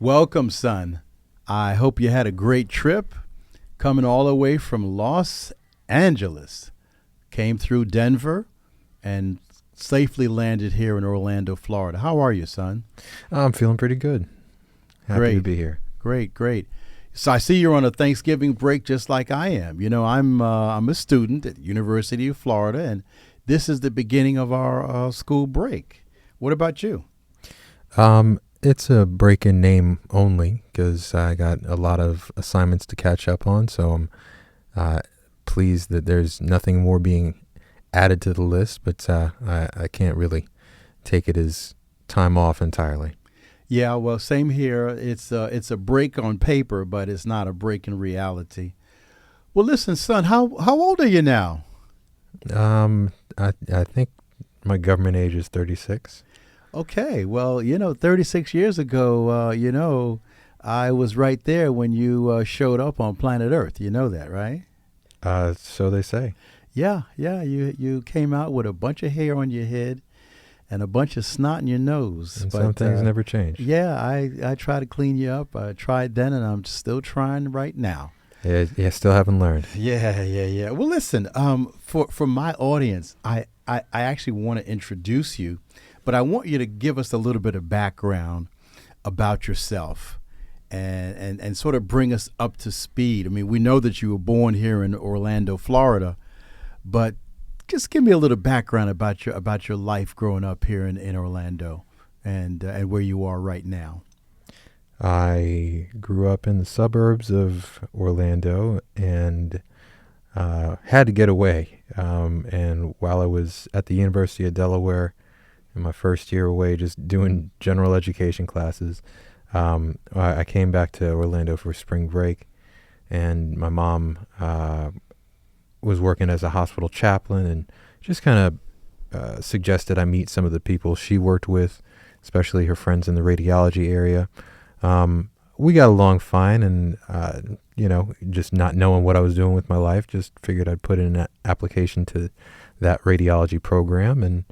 Welcome, son. I hope you had a great trip coming all the way from Los Angeles. Came through Denver and safely landed here in Orlando, Florida. How are you, son? I'm feeling pretty good. Happy to Great, be here. great. So I see you're on a Thanksgiving break just like I am. I'm a student at the University of Florida, and this is the beginning of our school break. What about you? It's a break in name only because I got a lot of assignments to catch up on. So I'm uh, pleased that there's nothing more being added to the list, but I can't really take it as time off entirely. Yeah, well, same here. It's a break on paper, but it's not a break in reality. Well, listen, son, how old are you now? I think my government age is 36. Okay, well, 36 years ago, I was right there when you showed up on planet Earth. You know that, right? So they say. Yeah. You came out with a bunch of hair on your head and a bunch of snot in your nose. And some things never change. Yeah, I tried to clean you up. I tried then, and I'm still trying right now. Yeah, still haven't learned. Yeah. Well, listen, for my audience, I actually want to introduce you, but I want you to give us a little bit of background about yourself and sort of bring us up to speed. I mean, we know that you were born here in Orlando, Florida, but just give me a little background about your life growing up here in Orlando and where you are right now. I grew up in the suburbs of Orlando and had to get away. And while I was at the University of Delaware in my first year away, just doing general education classes, I came back to Orlando for spring break. And my mom was working as a hospital chaplain and just kind of suggested I meet some of the people she worked with, especially her friends in the radiology area. We got along fine, and just not knowing what I was doing with my life, just figured I'd put in an application to that radiology program, and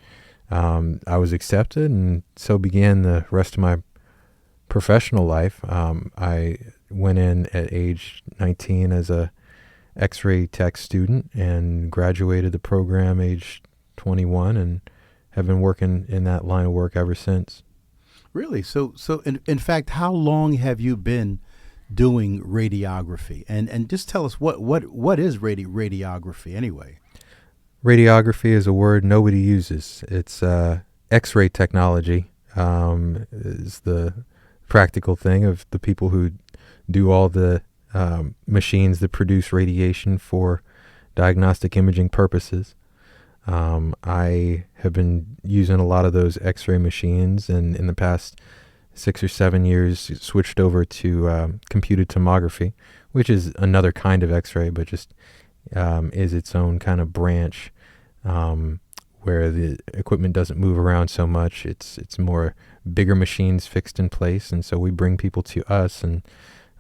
I was accepted, and so began the rest of my professional life. I went in at age 19 as a X-ray tech student and graduated the program age 21, and have been working in that line of work ever since. Really? So in fact, how long have you been doing radiography? And just tell us what is radiography anyway? Radiography is a word nobody uses. It's X-ray technology is the practical thing of the people who do all the machines that produce radiation for diagnostic imaging purposes. I have been using a lot of those X-ray machines, and in the past 6 or 7 years switched over to computed tomography, which is another kind of X-ray, but just is its own kind of branch where the equipment doesn't move around so much. It's more bigger machines fixed in place, and so we bring people to us, and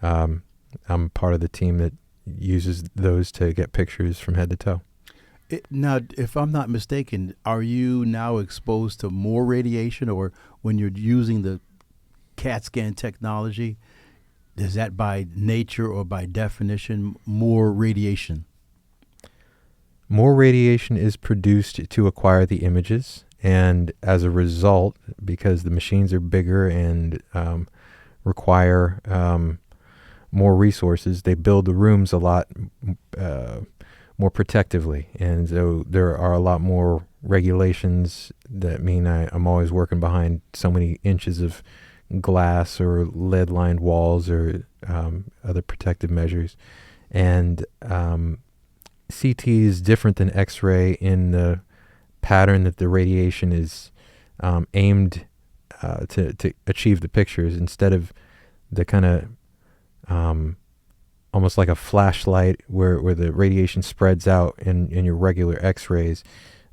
I'm part of the team that uses those to get pictures from head to toe. Now, if I'm not mistaken, are you now exposed to more radiation, or when you're using the CAT scan technology, is that by nature or by definition more radiation? More radiation is produced to acquire the images, and as a result, because the machines are bigger and require more resources, they build the rooms a lot more protectively, and so there are a lot more regulations that mean I'm always working behind so many inches of glass or lead-lined walls or other protective measures. And CT is different than X-ray in the pattern that the radiation is aimed to achieve the pictures, instead of the kind of almost like a flashlight where the radiation spreads out in your regular X-rays.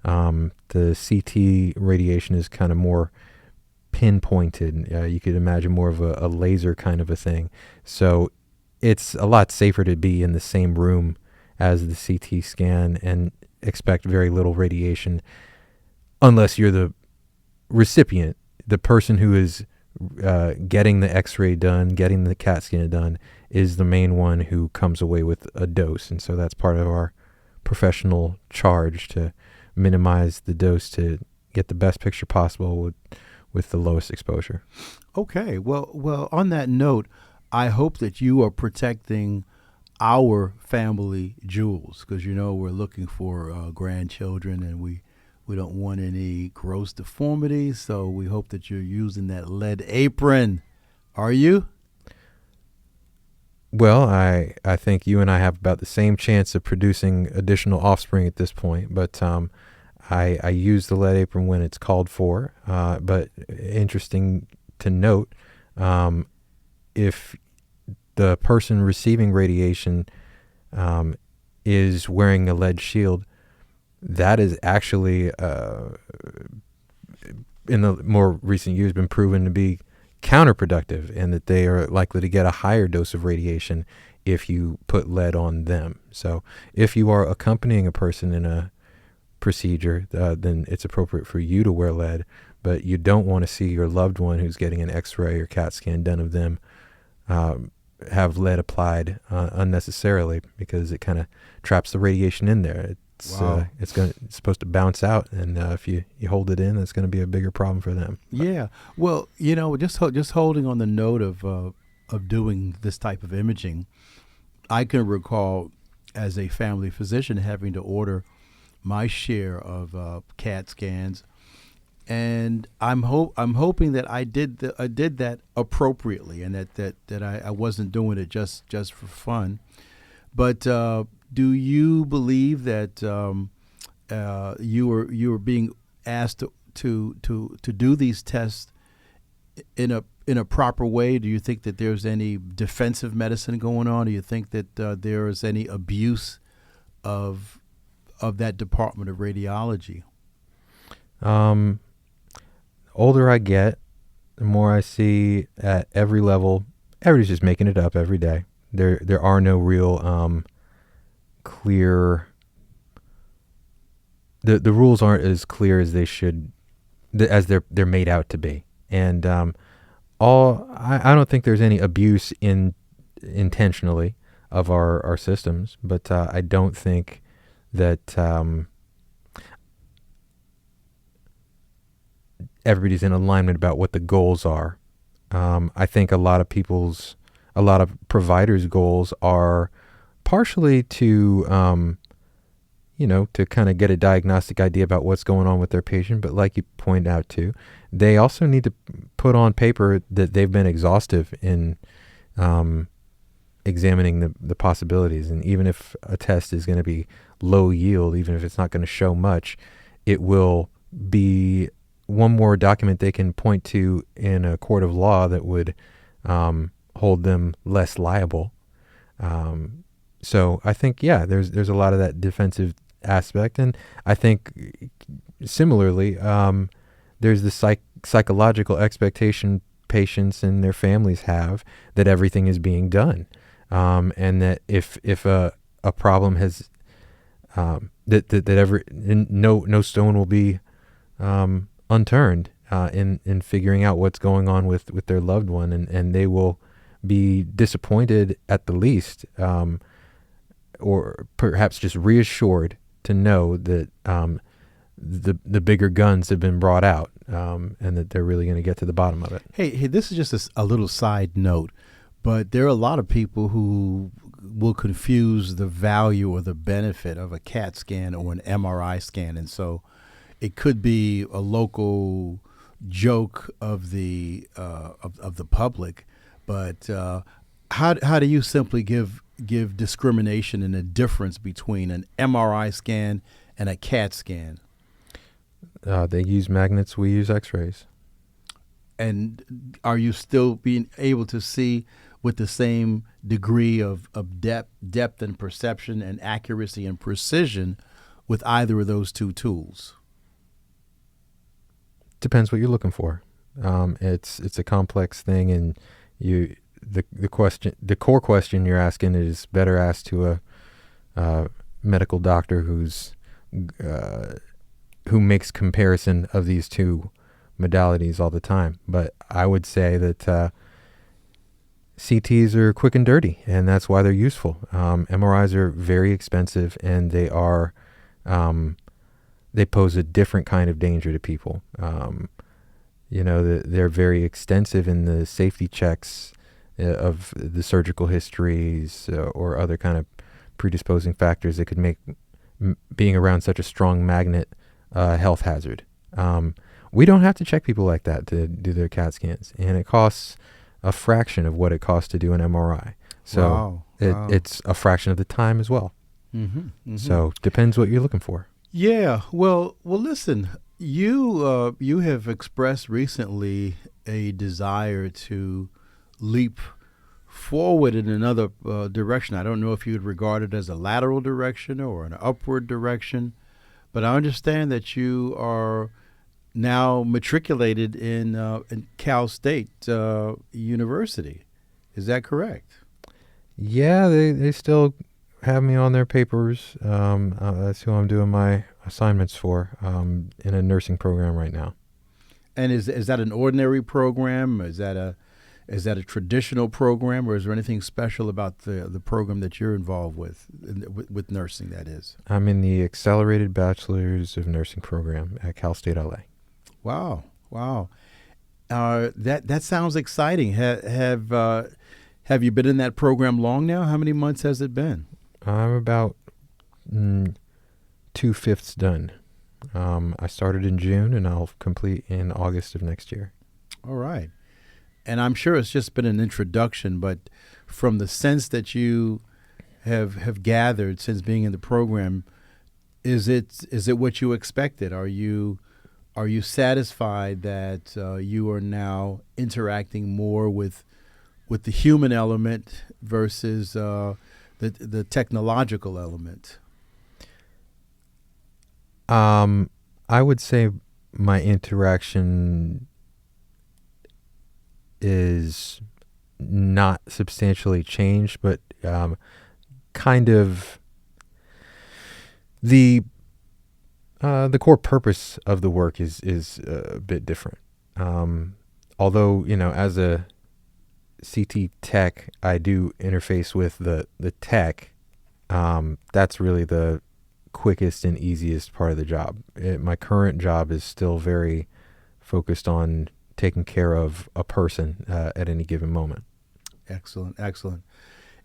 The CT radiation is kind of more pinpointed. You could imagine more of a laser kind of a thing. So it's a lot safer to be in the same room as the CT scan and expect very little radiation, unless you're the recipient, the person who is getting the X-ray done, getting the CAT scan done, is the main one who comes away with a dose. And so that's part of our professional charge, to minimize the dose to get the best picture possible with the lowest exposure. Okay. Well, on that note, I hope that you are protecting our family jewels, because we're looking for grandchildren, and we don't want any gross deformities. So we hope that you're using that lead apron. Are you? Well, I think you and I have about the same chance of producing additional offspring at this point, but I use the lead apron when it's called for. But interesting to note, if the person receiving radiation is wearing a lead shield, that is actually, in the more recent years, been proven to be counterproductive, and that they are likely to get a higher dose of radiation if you put lead on them. So if you are accompanying a person in a procedure, then it's appropriate for you to wear lead, but you don't want to see your loved one who's getting an X-ray or CAT scan done of them have lead applied unnecessarily, because it kind of traps the radiation in there. Wow. It's supposed to bounce out, and if you hold it in, that's going to be a bigger problem for them. Yeah. Well, just holding on the note of doing this type of imaging, I can recall as a family physician having to order my share of CAT scans, and I'm hoping that I did that appropriately, and that I wasn't doing it just for fun. But do you believe that you were being asked to do these tests in a proper way? Do you think that there's any defensive medicine going on? Do you think that there is any abuse of that department of radiology? Older I get, the more I see at every level, everybody's just making it up every day. There are no real clear. The rules aren't as clear as they should, as they're made out to be. And I don't think there's any abuse intentionally of our systems, but I don't think that everybody's in alignment about what the goals are. I think a lot of providers' goals are partially to, to kind of get a diagnostic idea about what's going on with their patient. But like you point out too, they also need to put on paper that they've been exhaustive in examining the possibilities. And even if a test is going to be low yield, even if it's not going to show much, it will be one more document they can point to in a court of law that would hold them less liable. So I think, there's a lot of that defensive aspect. And I think similarly, there's the psychological expectation patients and their families have that everything is being done. And that if a problem has, no stone will be unturned in figuring out what's going on with their loved one, and they will be disappointed at the least, or perhaps just reassured to know that the bigger guns have been brought out, and that they're really going to get to the bottom of it. Hey, this is just a little side note, but there are a lot of people who will confuse the value or the benefit of a CAT scan or an MRI scan, and so it could be a local joke of the public. But how do you simply give discrimination and a difference between an MRI scan and a CAT scan? They use magnets. We use X-rays. And are you still being able to see with the same degree of depth and perception and accuracy and precision with either of those two tools? Depends what you're looking for. It's a complex thing, and the core question you're asking is better asked to a medical doctor who makes comparison of these two modalities all the time. But I would say that CTs are quick and dirty, and that's why they're useful. MRIs are very expensive, and they pose a different kind of danger to people. They're very extensive in the safety checks of the surgical histories or other kind of predisposing factors that could make being around such a strong magnet health hazard. We don't have to check people like that to do their CAT scans, and it costs a fraction of what it costs to do an MRI. So Wow. it's a fraction of the time as well. Mm-hmm, mm-hmm. So depends what you're looking for. Yeah. Well. Listen. You have expressed recently a desire to leap forward in another direction. I don't know if you'd regard it as a lateral direction or an upward direction, but I understand that you are now matriculated in Cal State University. Is that correct? Yeah, they still have me on their papers. That's who I'm doing my assignments for in a nursing program right now. And is that an ordinary program? Is that a traditional program, or is there anything special about the program that you're involved with nursing? That is. I'm in the Accelerated Bachelor's of Nursing program at Cal State LA. Wow. That sounds exciting. Have you been in that program long now? How many months has it been? I'm about 2/5 done. I started in June, and I'll complete in August of next year. All right. And I'm sure it's just been an introduction, but from the sense that you have gathered since being in the program, is it what you expected? Are you satisfied that you are now interacting more with the human element versus the technological element? I would say my interaction is not substantially changed, but kind of the core purpose of the work is a bit different. Although, as a CT tech, I do interface with the tech. That's really the quickest and easiest part of the job. My current job is still very focused on taking care of a person at any given moment. Excellent.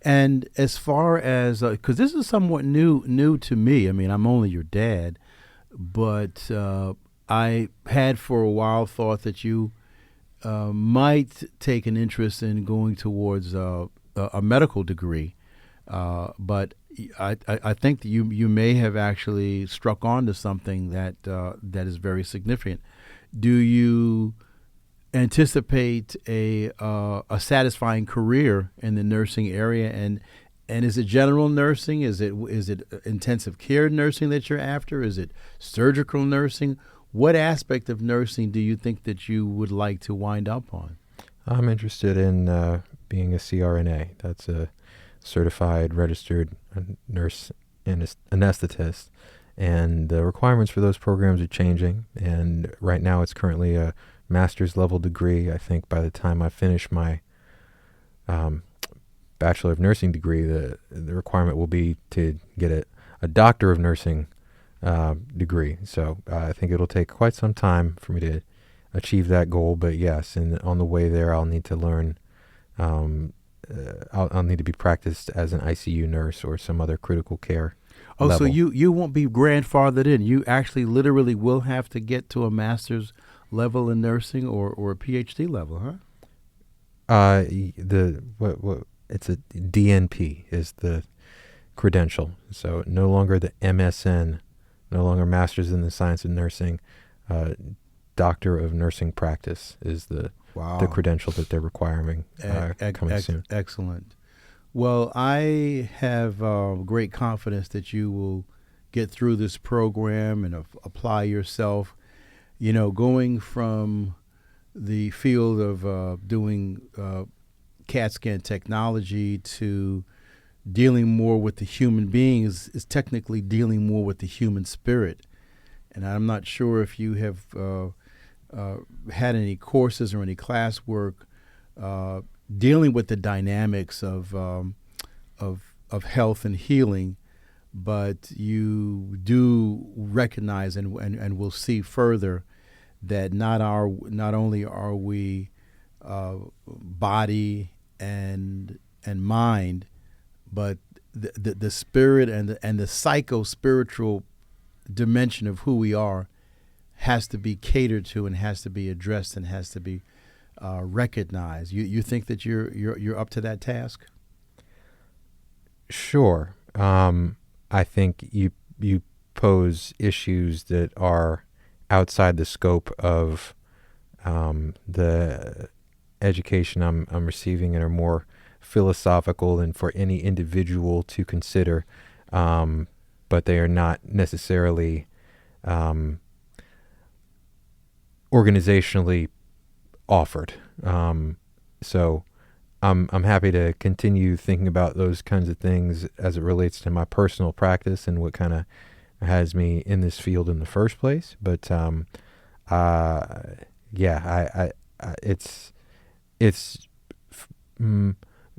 And as far as, because this is somewhat new to me. I mean, I'm only your dad, but I had for a while thought that you might take an interest in going towards a medical degree. But I think that you may have actually struck onto something that is very significant. Do you anticipate a satisfying career in the nursing area, and is it general nursing? Is it intensive care nursing that you're after? Is it surgical nursing? What aspect of nursing do you think that you would like to wind up on? I'm interested in being a CRNA. That's a certified registered nurse anesthetist, and the requirements for those programs are changing, and right now it's currently a master's level degree. I think by the time I finish my Bachelor of Nursing degree, the requirement will be to get a Doctor of Nursing degree. So I think it'll take quite some time for me to achieve that goal, but yes, and on the way there I'll need to learn I'll need to be practiced as an ICU nurse or some other critical care level. So you won't be grandfathered in. You actually literally will have to get to a master's level in nursing or a PhD level, huh? It's a DNP is the credential. So no longer the MSN, no longer Masters in the Science of Nursing. Doctor of Nursing Practice is the credential that they're requiring coming soon. Excellent. Well, I have great confidence that you will get through this program and apply yourself. Going from the field of doing CAT scan technology to dealing more with the human being is technically dealing more with the human spirit. And I'm not sure if you have had any courses or any classwork uh, dealing with the dynamics of health and healing, but you do recognize and will see further that not only are we body and mind, but the spirit and the psycho spiritual dimension of who we are has to be catered to and has to be addressed and has to be recognized. You think that you're up to that task? Sure. I think you pose issues that are outside the scope of the education I'm receiving and are more philosophical and for any individual to consider, but they are not necessarily organizationally offered. So I'm happy to continue thinking about those kinds of things as it relates to my personal practice and what kind of has me in this field in the first place. But yeah, it's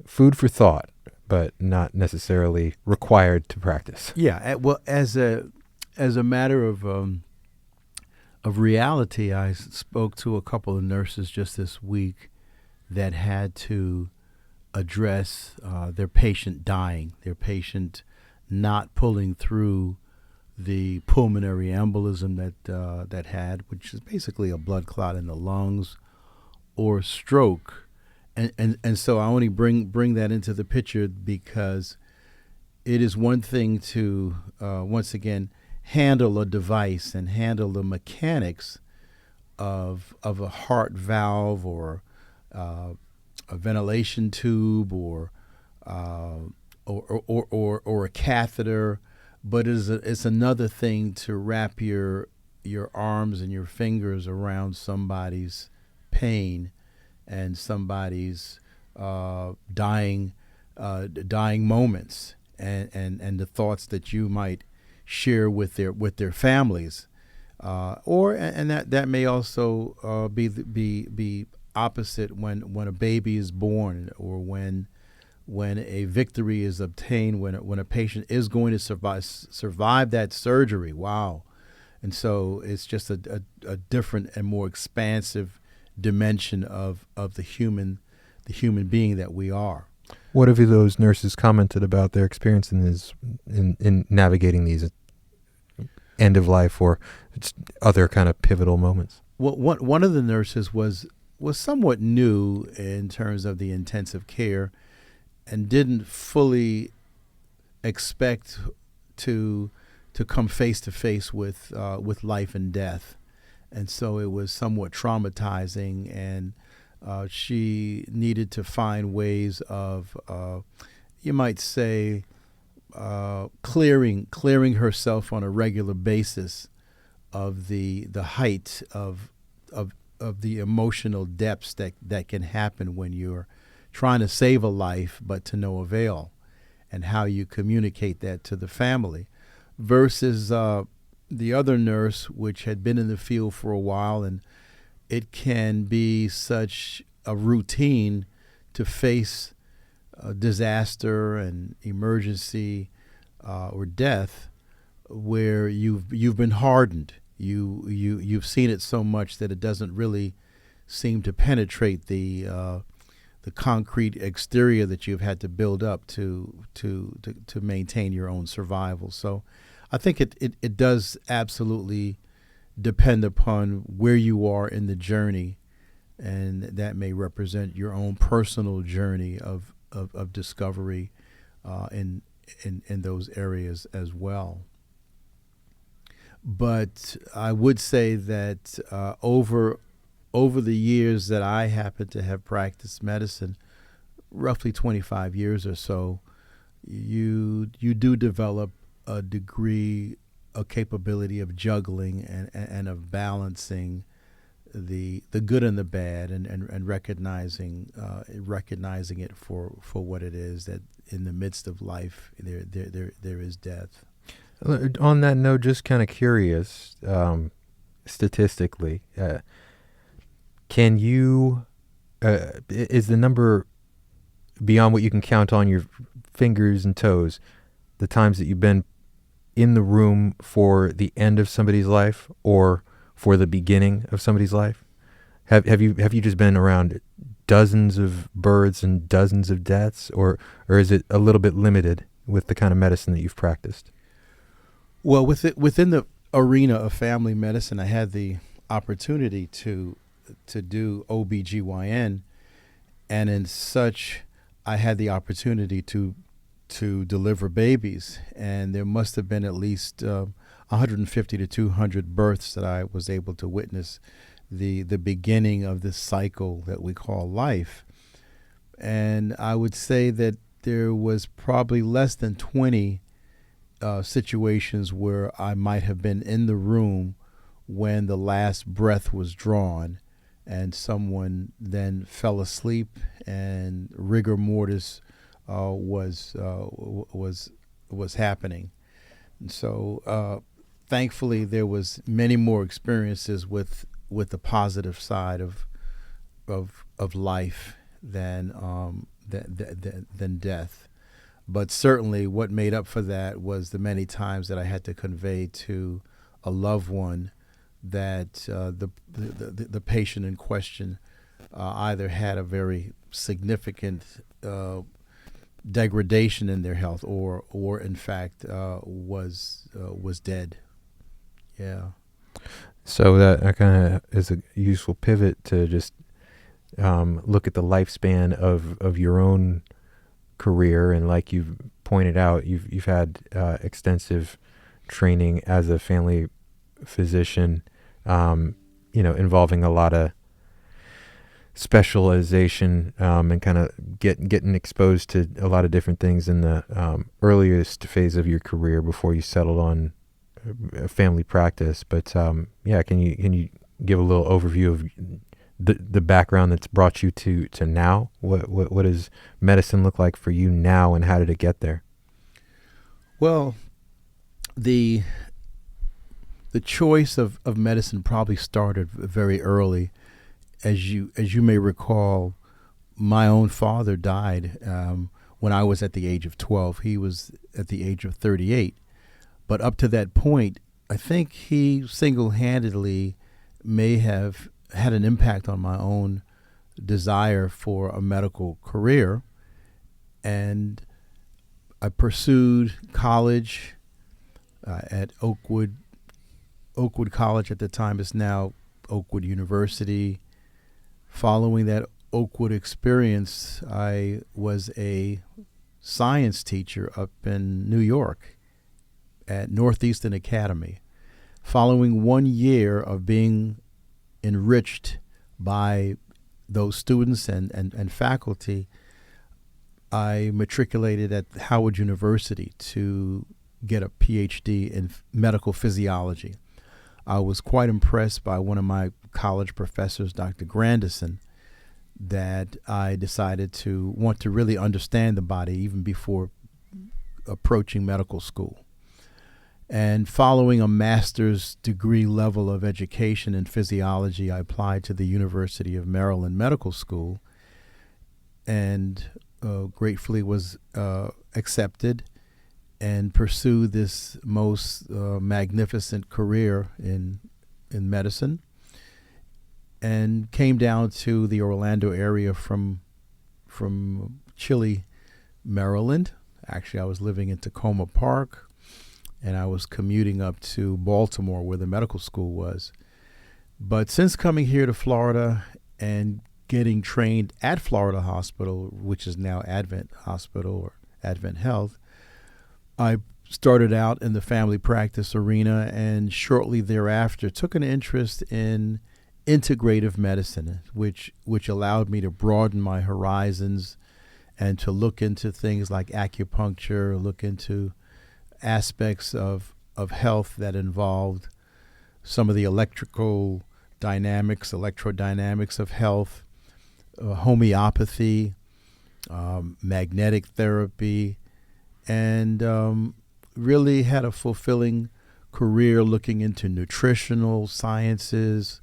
food for thought, but not necessarily required to practice. Yeah. Well, as a matter of reality, I spoke to a couple of nurses just this week that had to address their patient dying, their patient not pulling through the pulmonary embolism that had, which is basically a blood clot in the lungs, or stroke. And so I only bring that into the picture because it is one thing to once again handle a device and handle the mechanics of a heart valve or a ventilation tube or a catheter, but it's another thing to wrap your arms and your fingers around somebody's pain and somebody's dying moments and the thoughts that you might share with their families, or that may also be opposite when a baby is born or when a victory is obtained, when a patient is going to survive that surgery. Wow. And so it's just a different and more expansive dimension of the human being that we are. What have those nurses commented about their experience in navigating these end of life or other kind of pivotal moments? Well, one of the nurses was somewhat new in terms of the intensive care and didn't fully expect to come face to face with life and death, and so it was somewhat traumatizing. And she needed to find ways of, you might say, clearing herself on a regular basis of the height of the emotional depths that can happen when you're trying to save a life but to no avail, and how you communicate that to the family versus the other nurse, which had been in the field for a while. And it can be such a routine to face disaster and emergency or death, where you've been hardened. You've seen it so much that it doesn't really seem to penetrate the concrete exterior that you've had to build up to maintain your own survival. So I think it does absolutely depend upon where you are in the journey, and that may represent your own personal journey of discovery in those areas as well. But I would say that over the years that I happen to have practiced medicine, roughly 25 years or so, you do develop a degree, a capability of juggling and of balancing the good and the bad, and recognizing it for what it is, that in the midst of life there is death. On that note, just kind of curious, statistically, Can you, is the number beyond what you can count on your fingers and toes, the times that you've been in the room for the end of somebody's life or for the beginning of somebody's life? Have you just been around dozens of births and dozens of deaths, or is it a little bit limited with the kind of medicine that you've practiced? Well, within the arena of family medicine, I had the opportunity to do OBGYN, and in such, I had the opportunity to deliver babies, and there must have been at least 150 to 200 births that I was able to witness the beginning of this cycle that we call life. And I would say that there was probably less than 20 situations where I might have been in the room when the last breath was drawn and someone then fell asleep and rigor mortis was happening. And so thankfully there was many more experiences with the positive side of life than death. But certainly what made up for that was the many times that I had to convey to a loved one that the patient in question either had a very significant degradation in their health or in fact was dead. Yeah. So that kind of is a useful pivot to just look at the lifespan of your own career, and like you've pointed out, you've had extensive training as a family physician, involving a lot of specialization and kind of getting exposed to a lot of different things in the earliest phase of your career before you settled on family practice. But can you give a little overview of the background that's brought you to now? What does medicine look like for you now, and how did it get there? Well, the choice of medicine probably started very early. As you may recall, my own father died when I was at the age of 12. He was at the age of 38. But up to that point, I think he single-handedly may have had an impact on my own desire for a medical career. And I pursued college at Oakwood College at the time. It's now Oakwood University. Following that Oakwood experience, I was a science teacher up in New York at Northeastern Academy. Following 1 year of being enriched by those students and faculty, I matriculated at Howard University to get a PhD in medical physiology. I was quite impressed by one of my college professors, Dr. Grandison, that I decided to want to really understand the body even before approaching medical school. And following a master's degree level of education in physiology, I applied to the University of Maryland Medical School and gratefully was accepted and pursued this most magnificent career in medicine, and came down to the Orlando area from Chile, Maryland. Actually, I was living in Tacoma Park, and I was commuting up to Baltimore where the medical school was. But since coming here to Florida and getting trained at Florida Hospital, which is now Advent Hospital or Advent Health, I started out in the family practice arena, and shortly thereafter took an interest in integrative medicine, which allowed me to broaden my horizons and to look into things like acupuncture, look into aspects of health that involved some of the electrodynamics of health, homeopathy, magnetic therapy, and really had a fulfilling career looking into nutritional sciences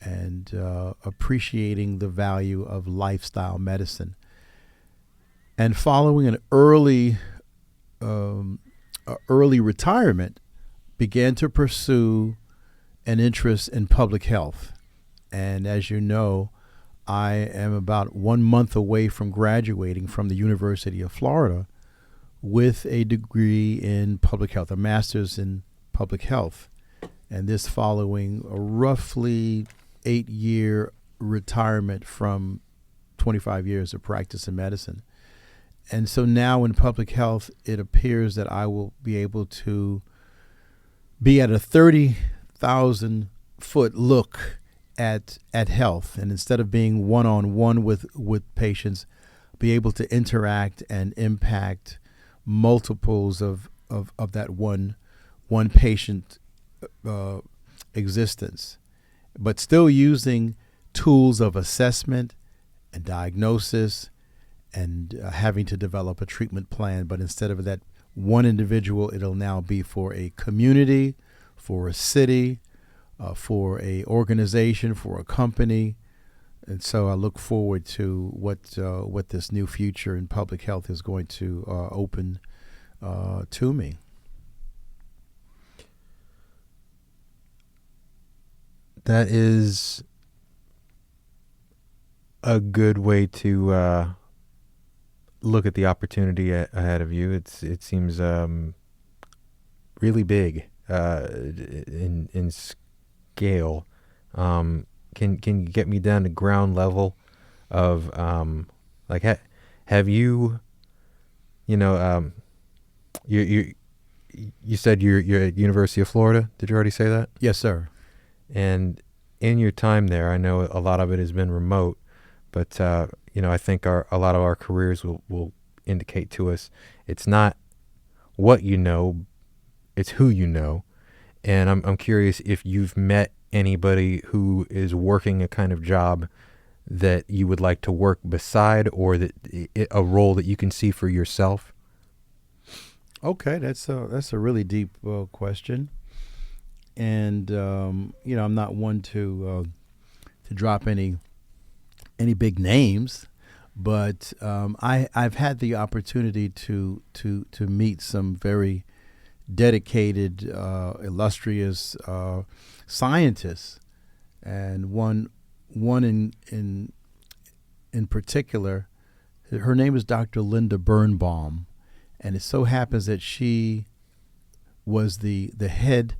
and appreciating the value of lifestyle medicine. And following an early retirement, began to pursue an interest in public health. And as you know, I am about 1 month away from graduating from the University of Florida with a degree in public health, a master's in public health. And this following a roughly 8-year retirement from 25 years of practice in medicine. And so now in public health, it appears that I will be able to be at a 30,000 foot look at health. And instead of being one-on-one with patients, be able to interact and impact multiples of that one patient existence, but still using tools of assessment and diagnosis and having to develop a treatment plan. But instead of that one individual, it'll now be for a community, for a city, for a organization, for a company. And so I look forward to what this new future in public health is going to open to me. That is a good way to look at the opportunity ahead of you. It seems really big in scale. Can you get me down to ground level of have you you said you're at University of Florida? Did you already say that? Yes, sir. And in your time there, I know a lot of it has been remote, but I think a lot of our careers will indicate to us it's not what you know, it's who you know. And I'm curious if you've met anybody who is working a kind of job that you would like to work beside, or that a role that you can see for yourself. Okay, that's a really deep question, and I'm not one to drop any big names, but I've had the opportunity to meet some very dedicated, illustrious scientists, and one in particular, her name is Dr. Linda Birnbaum, and it so happens that she was the head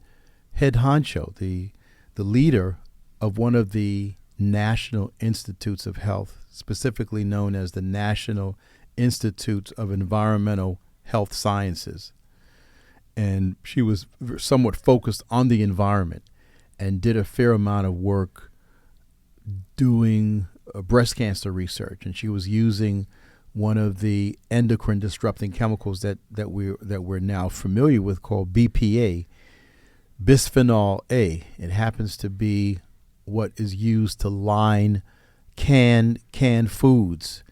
honcho, the leader of one of the National Institutes of Health, specifically known as the National Institute of Environmental Health Sciences. And she was somewhat focused on the environment and did a fair amount of work doing breast cancer research. And she was using one of the endocrine disrupting chemicals that we're now familiar with, called BPA, bisphenol A. It happens to be what is used to line canned foods.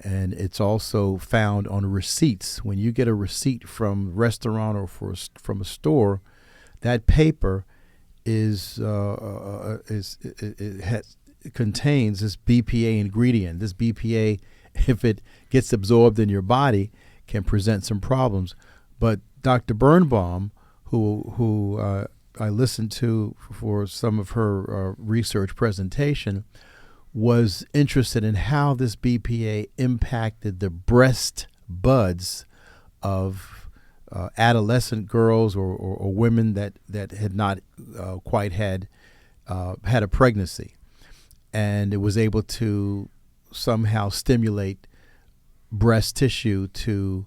And it's also found on receipts. When you get a receipt from a restaurant or from a store, that paper contains this BPA ingredient. This BPA, if it gets absorbed in your body, can present some problems. But Dr. Birnbaum, who I listened to for some of her research presentation, was interested in how this BPA impacted the breast buds of adolescent girls or women that had not quite had a pregnancy, and it was able to somehow stimulate breast tissue to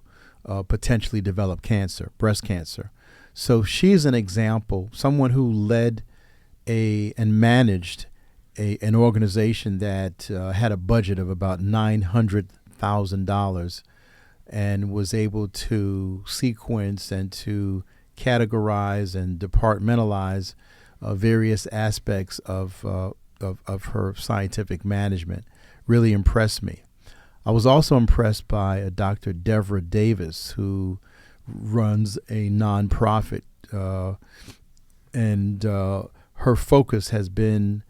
potentially develop cancer, breast cancer. So she's an example, someone who led and managed an organization that had a budget of about $900,000 and was able to sequence and to categorize and departmentalize various aspects of her scientific management. Really impressed me. I was also impressed by Dr. Deborah Davis, who runs a nonprofit, and her focus has been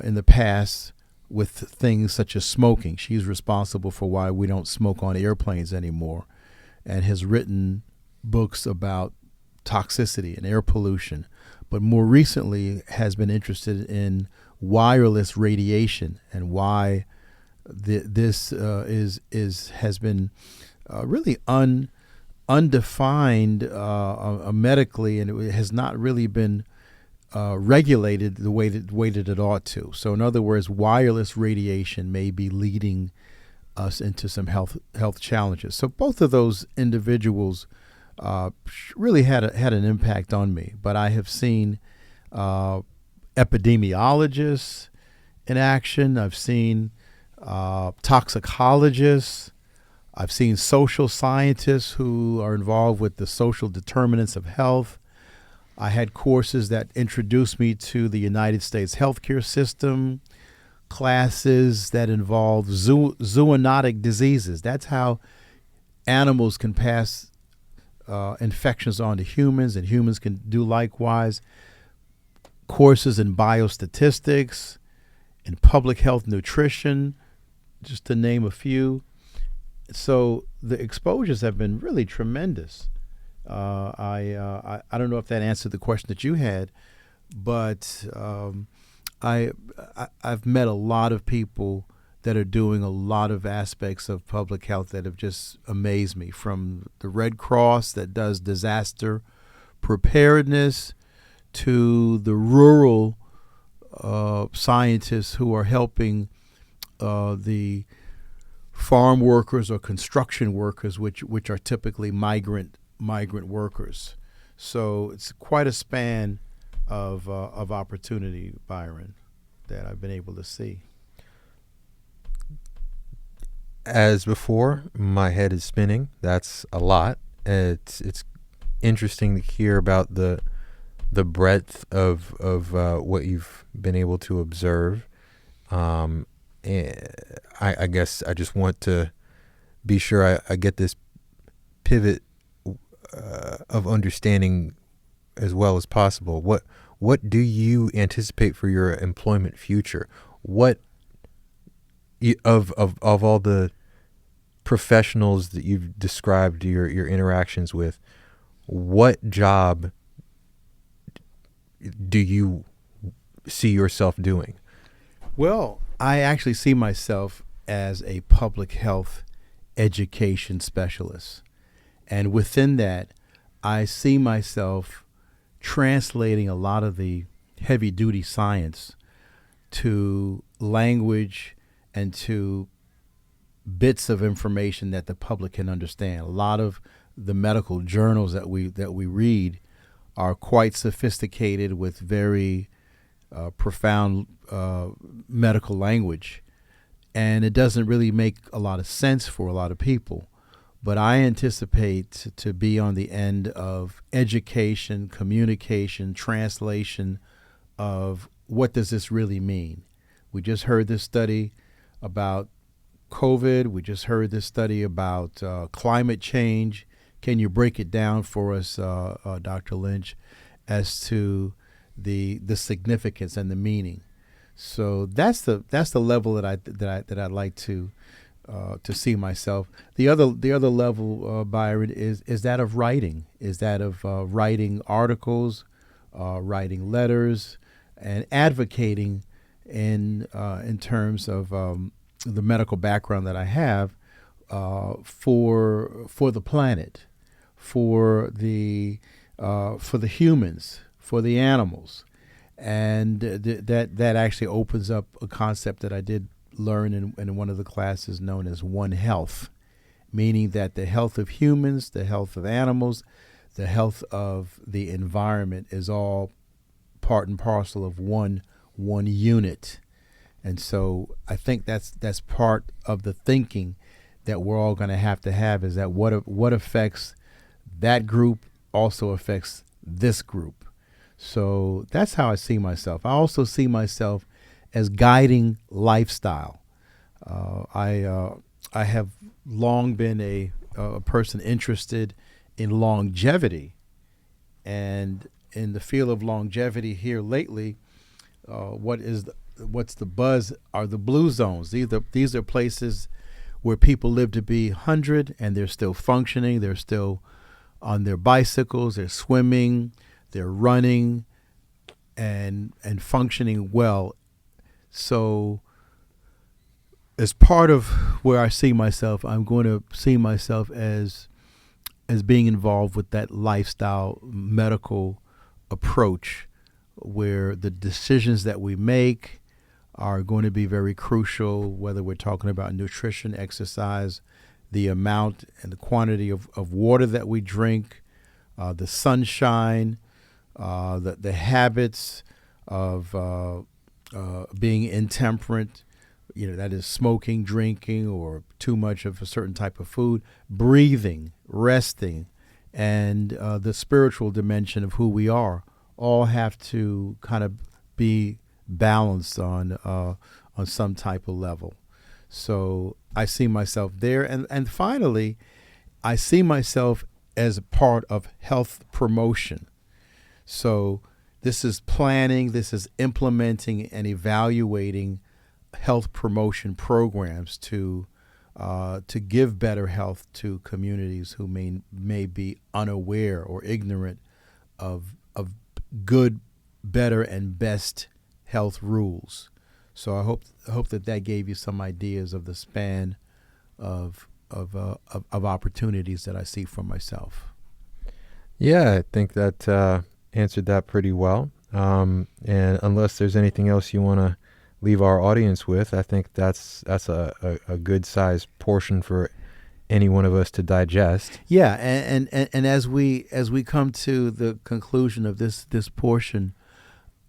in the past with things such as smoking. She's responsible for why we don't smoke on airplanes anymore, and has written books about toxicity and air pollution, but more recently has been interested in wireless radiation and why this has been really undefined medically, and it has not really been regulated the way that it ought to. So, in other words, wireless radiation may be leading us into some health challenges. So, both of those individuals really had an impact on me. But I have seen epidemiologists in action. I've seen toxicologists. I've seen social scientists who are involved with the social determinants of health. I had courses that introduced me to the United States healthcare system, classes that involve zoonotic diseases. That's how animals can pass infections on to humans, and humans can do likewise. Courses in biostatistics, in public health nutrition, just to name a few. So the exposures have been really tremendous. I don't know if that answered the question that you had, but I've met a lot of people that are doing a lot of aspects of public health that have just amazed me, from the Red Cross that does disaster preparedness to the rural scientists who are helping the farm workers or construction workers, which are typically migrant workers. So it's quite a span of opportunity, Byron, that I've been able to see. As before, my head is spinning. That's a lot. It's interesting to hear about the breadth of what you've been able to observe. And I guess I just want to be sure I get this pivot of understanding as well as possible. What do you anticipate for your employment future? What of all the professionals that you've described your interactions with, what job do you see yourself doing? Well, I actually see myself as a public health education specialist. And within that, I see myself translating a lot of the heavy duty science to language and to bits of information that the public can understand. A lot of the medical journals that we read are quite sophisticated with very profound medical language, and it doesn't really make a lot of sense for a lot of people. But I anticipate to be on the end of education, communication, translation of what does this really mean. We just heard this study about COVID. We just heard this study about climate change. Can you break it down for us, Dr. Lynch, as to the significance and the meaning? So that's the level that I'd like to see myself. The other level, Byron, is that of writing. Is that of writing articles, writing letters, and advocating in terms of the medical background that I have for the planet, for the humans, for the animals. And that actually opens up a concept that I did learn in one of the classes known as One Health, meaning that the health of humans, the health of animals, the health of the environment is all part and parcel of one unit. And so I think that's part of the thinking that we're all going to have is that what affects that group also affects this group. So that's how I see myself. I also see myself as guiding lifestyle. I have long been a person interested in longevity, and in the field of longevity here lately, what is what's the buzz are the blue zones. These are places where people live to be 100 and they're still functioning. They're still on their bicycles. They're swimming. They're running, and functioning well. So, as part of where I see myself, I'm going to see myself as being involved with that lifestyle medical approach, where the decisions that we make are going to be very crucial, whether we're talking about nutrition, exercise, the amount and the quantity of water that we drink, the sunshine, the habits of being intemperate, that is smoking, drinking, or too much of a certain type of food, breathing, resting, and the spiritual dimension of who we are, all have to kind of be balanced on some type of level. So I see myself there. And finally, I see myself as a part of health promotion. So this is planning, this is implementing and evaluating health promotion programs to give better health to communities who may be unaware or ignorant of good, better, and best health rules. So I hope that gave you some ideas of the span of opportunities that I see for myself. Yeah, I think that answered that pretty well. And unless there's anything else you want to leave our audience with, I think that's a good sized portion for any one of us to digest. Yeah, and as we come to the conclusion of this portion,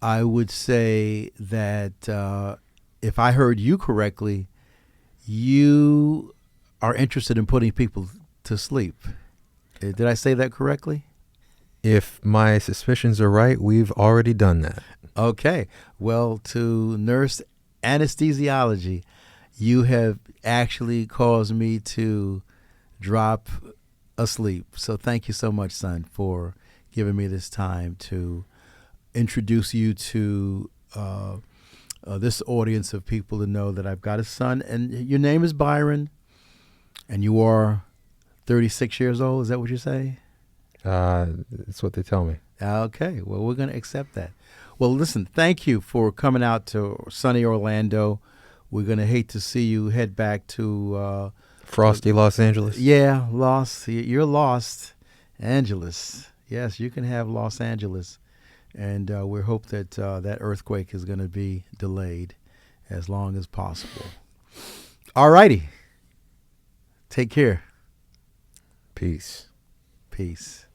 I would say that if I heard you correctly, you are interested in putting people to sleep. Did I say that correctly? If my suspicions are right, we've already done that. Okay. Well, to nurse anesthesiology, you have actually caused me to drop asleep. So thank you so much, son, for giving me this time to introduce you to this audience of people to know that I've got a son. And your name is Byron, and you are 36 years old. Is that what you say? That's what they tell me. Okay. Well, we're going to accept that. Well, listen, thank you for coming out to sunny Orlando. We're going to hate to see you head back to frosty Los Angeles. Yeah, lost. You're Los Angeles. Yes, you can have Los Angeles. And we hope that that earthquake is going to be delayed as long as possible. All righty. Take care. Peace. Peace.